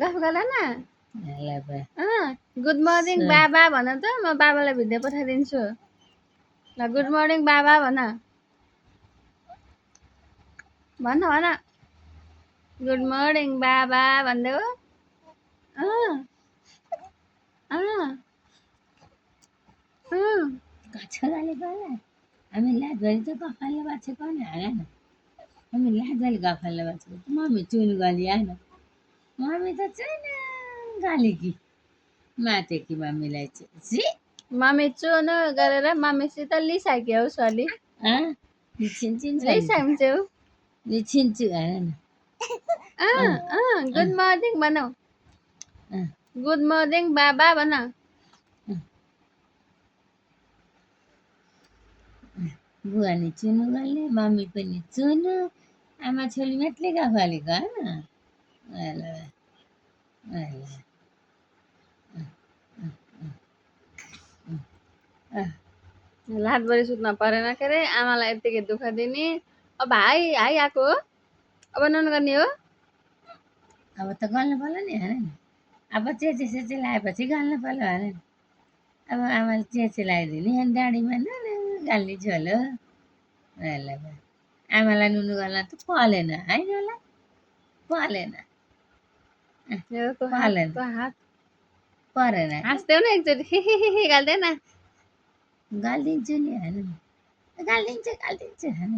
गफ गर न ल बा गुड मर्निङ बाबा भन त म बाबालाई भिडियो पठाइदिन्छु ल गुड मर्निङ बाबा भन भन भन गुड मर्निङ बाबा भन्देऊ छोराले गर्ला हामी लाजवाली त गफाले बाँचेको नि हान हामी लाजवाली गफाले बाँचेको मम्मी चुन गली आएन मम्मी त छैन गाली कि माटे कि मम्मीलाई चाहिँ मम्मी चुन गरेर मम्मीसित लिसाइक्यौ सली लिसाइन्छौ छिन्छु हान गुड मर्निङ भनौ गुड मर्निङ बाबा भन बुवा नि चुनु गर्ने मम्मी पनि चुनु आमा छोरी मात्रै गफाले गएन लाटबरी सुत्न परेन के अरे आमालाई यत्तिकै दुःख दिने अब भाइ आएको हो अब नुन गर्ने हो अब त गर्नु पर्यो नि होइन अब चेचे सेचे लगाएपछि गर्नु पर्यो होइन अब आमाले चेचे लगाइदिने अनि डाँडीमा नुन गाल्ने झोलो आमालाई नुनु गर्न त पलेन होइन होला पलेन परेन हाँस्देऊ न एकचोटि खिखिखि गाल्दैन गालिदिन्छु नि होइन गालिदिन्छु होइन